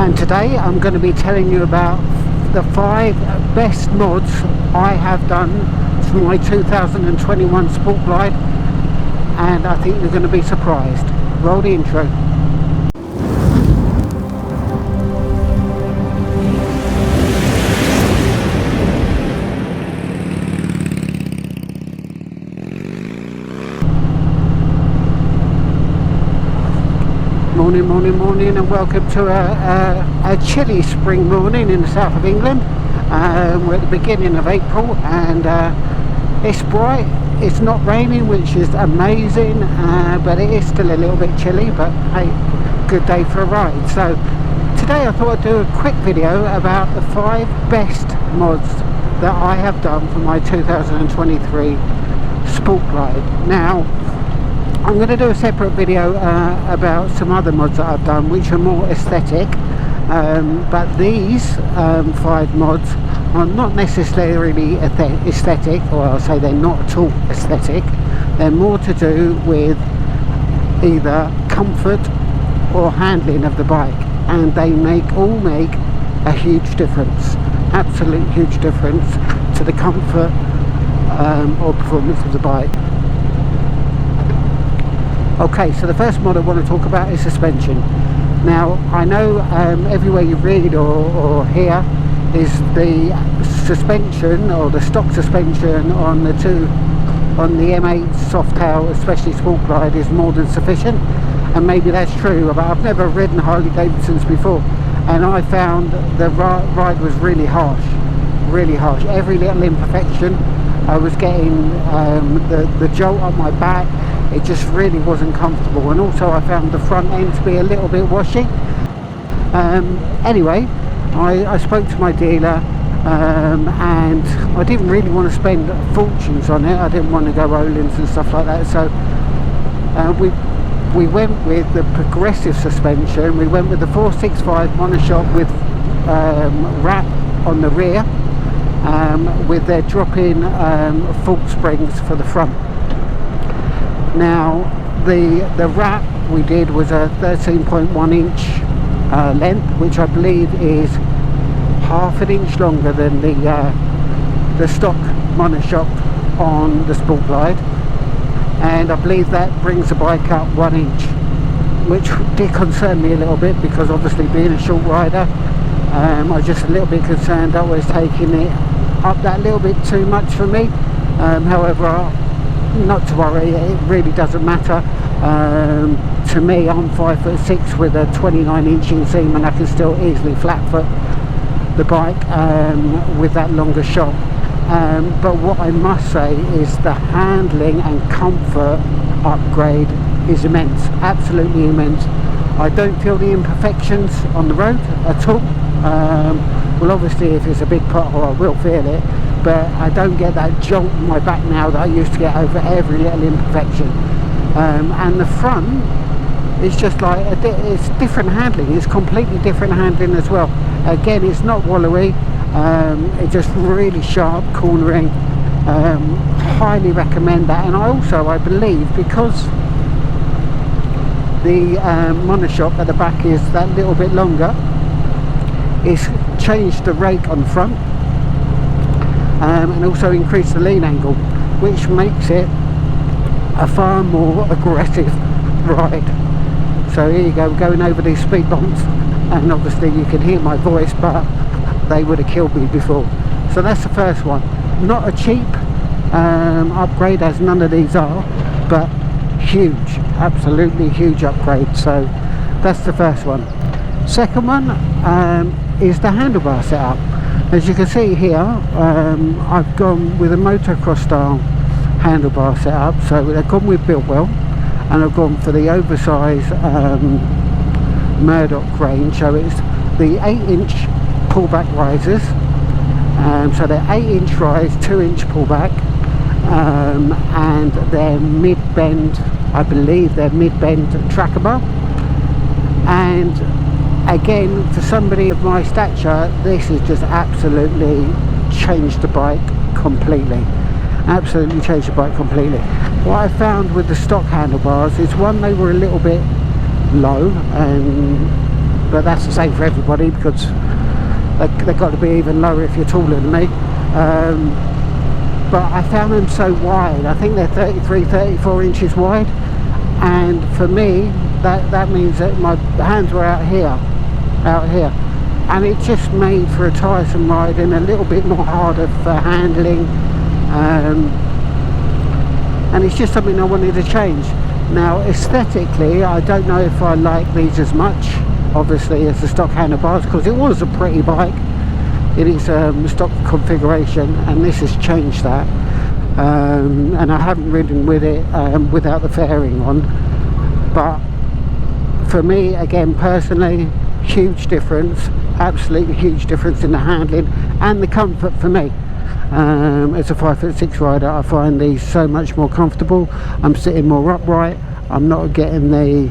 and today I'm going to be telling you about the 5 best mods I have done for my 2021 Sport Glide, and I think you're going to be surprised. Roll the intro. Morning, and welcome to a chilly spring morning in the south of England. We're at the beginning of April, and it's bright. It's not raining, which is amazing, but it is still a little bit chilly. But hey, good day for a ride. So today I thought I'd do a quick video about the 5 best mods that I have done for my 2023 Sport Glide. Now, I'm going to do a separate video about some other mods that I've done which are more aesthetic, but these 5 mods are not necessarily aesthetic, or I'll say they're not at all aesthetic. They're more to do with either comfort or handling of the bike, and they all make a huge difference, absolute huge difference to the comfort or performance of the bike. Okay, so the first mod I want to talk about is suspension. Now, I know everywhere you read or hear is the suspension, or the stock suspension on the M8 Softail, especially Sport Glide, is more than sufficient, and maybe that's true, but I've never ridden Harley Davidsons before, and I found the ride was really harsh. Every little imperfection, I was getting the jolt on my back. It just really wasn't comfortable, and also I found the front end to be a little bit washy. Anyway, I spoke to my dealer, and I didn't really want to spend fortunes on it. I didn't want to go Rollins and stuff like that, so we went with the progressive suspension. We went with the 465 monoshock with wrap on the rear, with their drop-in fork springs for the front. Now, the wrap we did was a 13.1 inch length, which I believe is half an inch longer than the stock monoshock on the Sport Glide, and I believe that brings the bike up 1 inch, which did concern me a little bit, because obviously being a short rider, I was just a little bit concerned I was taking it up that little bit too much for me. However, not to worry, it really doesn't matter. To me, I'm 5'6" with a 29-inch inseam, and I can still easily flat foot the bike with that longer shock. But what I must say is the handling and comfort upgrade is immense, absolutely immense. I don't feel the imperfections on the road at all. Well, obviously if it's a big pothole I will feel it, but I don't get that jolt in my back now that I used to get over every little imperfection. And the front is just like it's different handling. It's completely different handling as well. Again, it's not wallowy. It's just really sharp cornering. Highly recommend that. And I believe, because the monoshock at the back is that little bit longer, it's changed the rake on the front, and also increased the lean angle, which makes it a far more aggressive ride. So here you go, we're going over these speed bumps, and obviously you can hear my voice, but they would have killed me before. So that's the first one. Not a cheap upgrade, as none of these are, but huge, absolutely huge upgrade. So that's the first one. Second one is the handlebar setup. As you can see here, I've gone with a motocross style handlebar setup, so they've gone with Biltwell, and I've gone for the oversized Murdoch range. So it's the 8-inch pullback risers, so they're 8-inch rise, 2-inch pullback, and they're mid-bend, I believe they're mid-bend tracker bar. And again, for somebody of my stature, this has just absolutely changed the bike completely. What I found with the stock handlebars is, one, they were a little bit low, and but that's the same for everybody, because they've got to be even lower if you're taller than me. But I found them so wide. I think they're 34 inches wide, and for me that means that my hands were out here, and it just made for a tiresome ride and a little bit more harder for handling, and it's just something I wanted to change. Now aesthetically, I don't know if I like these as much, obviously, as the stock handlebars, because it was a pretty bike. It is stock configuration, and this has changed that, and I haven't ridden with it without the fairing on. But for me, again, personally, huge difference, absolutely huge difference in the handling and the comfort for me. As a 5'6" rider, I find these so much more comfortable. I'm sitting more upright, I'm not getting the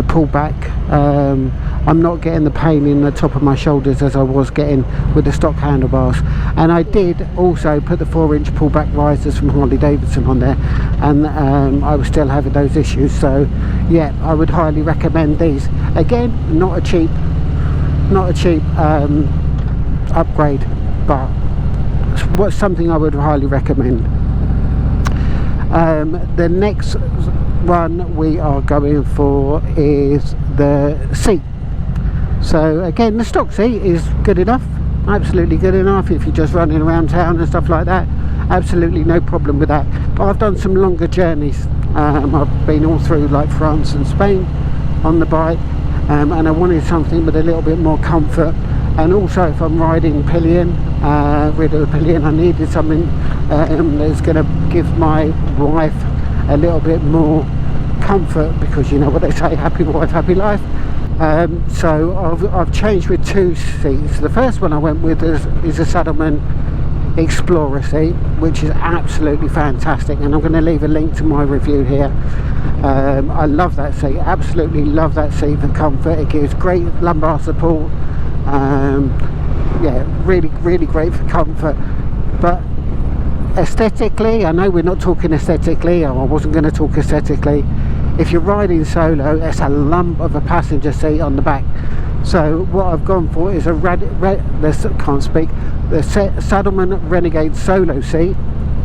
pullback, I'm not getting the pain in the top of my shoulders as I was getting with the stock handlebars. And I did also put the 4-inch pullback risers from Harley Davidson on there, and I was still having those issues. So yeah, I would highly recommend these. Again, not a cheap upgrade, but what's something I would highly recommend. The next one we are going for is the seat. So again, the stock seat is good enough, absolutely good enough if you're just running around town and stuff like that. Absolutely no problem with that. But I've done some longer journeys. I've been all through like France and Spain on the bike, and I wanted something with a little bit more comfort. And also, if I'm riding pillion, rid of the pillion, I needed something that's going to give my wife a little bit more comfort, because you know what they say, happy wife, happy life. So I've changed with 2 seats. The first one I went with is a Saddleman Explorer seat, which is absolutely fantastic, and I'm going to leave a link to my review here. I love that seat, absolutely love that seat for comfort. It gives great lumbar support. Yeah, really great for comfort. But aesthetically, I know we're not talking aesthetically, or I wasn't going to talk aesthetically. If you're riding solo, it's a lump of a passenger seat on the back. So what I've gone for is the Saddleman Renegade Solo seat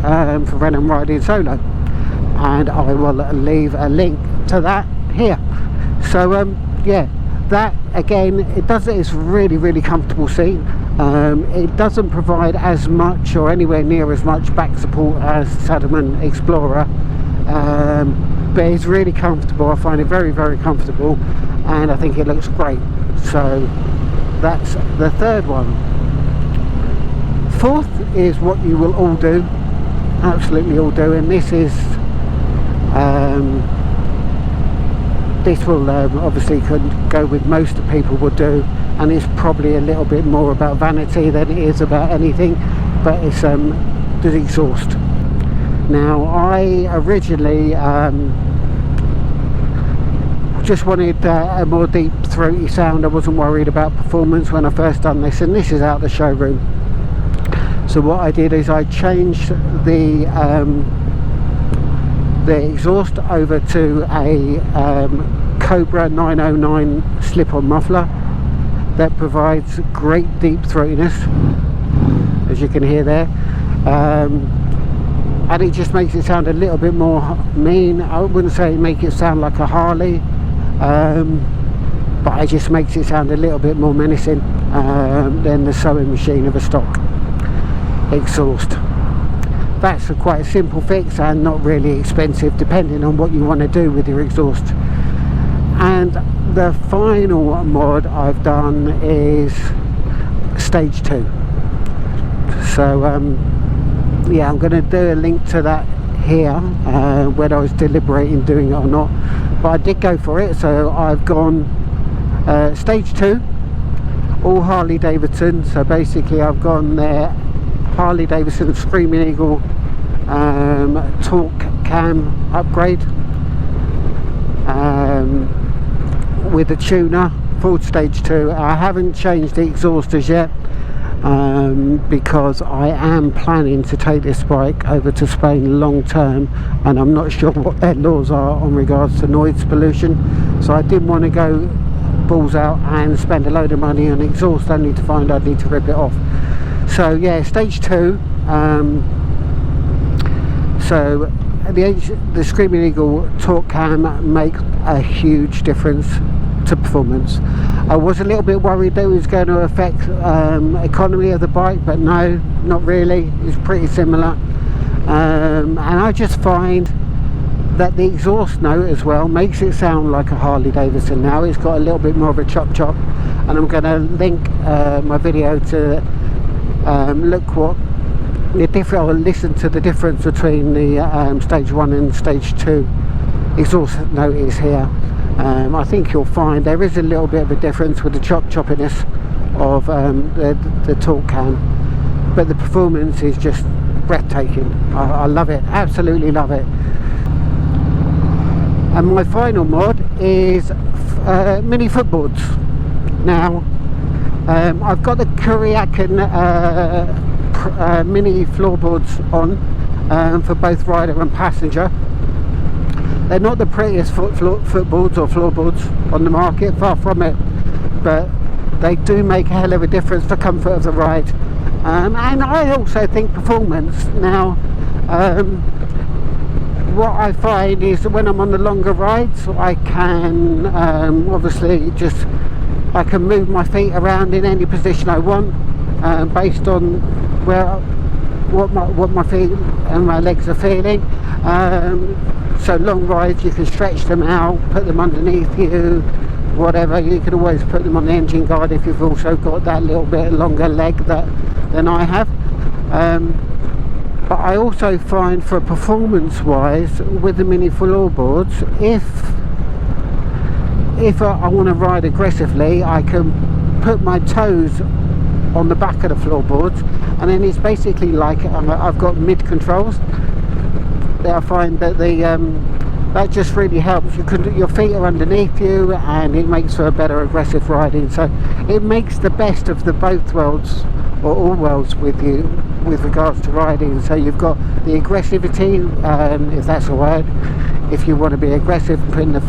for when I'm riding solo, and I will leave a link to that here. So yeah, that again, it's really comfortable seat. It doesn't provide as much or anywhere near as much back support as Saddleman Explorer, but it's really comfortable. I find it very comfortable, and I think it looks great. So that's the third one. Fourth is what you will all do, absolutely all do, and this is this will obviously could go with most of people would do, and it's probably a little bit more about vanity than it is about anything, but it's the exhaust. Now I originally just wanted a more deep throaty sound. I wasn't worried about performance when I first done this, and this is out the showroom. So what I did is I changed the exhaust over to a Cobra 909 slip-on muffler that provides great deep throatiness, as you can hear there, and it just makes it sound a little bit more mean. I wouldn't say make it sound like a Harley, but it just makes it sound a little bit more menacing than the sewing machine of a stock exhaust. That's quite a simple fix and not really expensive, depending on what you want to do with your exhaust. And the final mod I've done is stage 2. So yeah, I'm going to do a link to that here, whether I was deliberating doing it or not, but I did go for it. So I've gone stage 2, all Harley Davidson. So basically I've gone there Harley Davidson Screaming Eagle torque cam upgrade with the tuner, Ford stage 2. I haven't changed the exhausters yet, because I am planning to take this bike over to Spain long term, and I'm not sure what their laws are on regards to noise pollution, so I didn't want to go balls out and spend a load of money on exhaust only to find I need to rip it off. So yeah, stage 2. So the Screaming Eagle torque cam makes a huge difference to performance. I was a little bit worried that it was going to affect economy of the bike, but no, not really. It's pretty similar. And I just find that the exhaust note as well makes it sound like a Harley Davidson now. It's got a little bit more of a chop chop, and I'm going to link my video to look what the different, or listen to the difference between the stage 1 and stage 2 exhaust note is here. I think you'll find there is a little bit of a difference with the choppiness of the torque cam, but the performance is just breathtaking. I love it, absolutely love it. And my final mod is mini footboards. Now I've got the Kuriakin mini floorboards on for both rider and passenger. They're not the prettiest footboards or floorboards on the market, far from it, but they do make a hell of a difference for comfort of the ride, and I also think performance. Now what I find is that when I'm on the longer rides, I can obviously I can move my feet around in any position I want, based on what my feet and my legs are feeling. So long rides, you can stretch them out, put them underneath you, whatever. You can always put them on the engine guard if you've also got that little bit longer leg than I have. But I also find, for performance wise, with the mini floorboards, if I want to ride aggressively, I can put my toes on the back of the floorboards, and then it's basically like I've got mid controls. I find that that just really helps. Your feet are underneath you, and it makes for a better aggressive riding. So it makes the best of the both worlds, or all worlds, with you with regards to riding. So you've got the aggressivity, if that's a word, if you want to be aggressive, putting the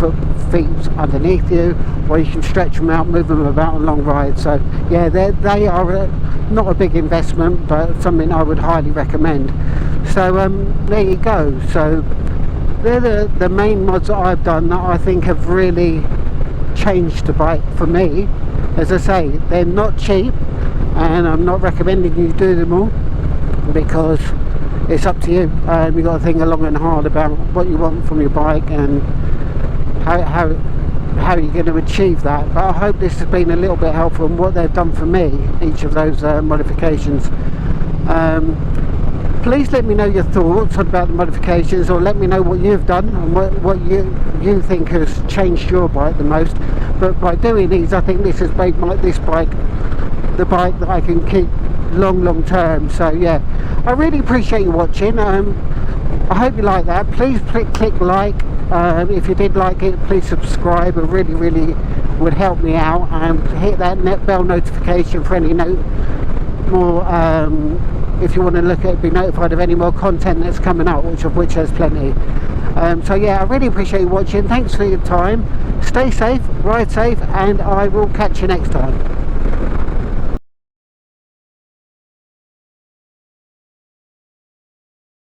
feet underneath you, or you can stretch them out, move them about on long rides. So yeah, they are not a big investment, but something I would highly recommend. So there you go. So they're the main mods that I've done that I think have really changed the bike for me. As I say, they're not cheap, and I'm not recommending you do them all, because it's up to you. You've got to think long and hard about what you want from your bike and how you're going to achieve that. But I hope this has been a little bit helpful in what they've done for me, each of those modifications. Please let me know your thoughts about the modifications, or let me know what you've done and what you think has changed your bike the most. But by doing these, I think this has made this bike the bike that I can keep long term. So yeah, I really appreciate you watching. I hope you like that. Please click like. If you did like it, please subscribe. It really would help me out, and hit that bell notification for any more if you want to be notified of any more content that's coming out, which there's plenty. So yeah, I really appreciate you watching. Thanks for your time. Stay safe, ride safe, and I will catch you next time.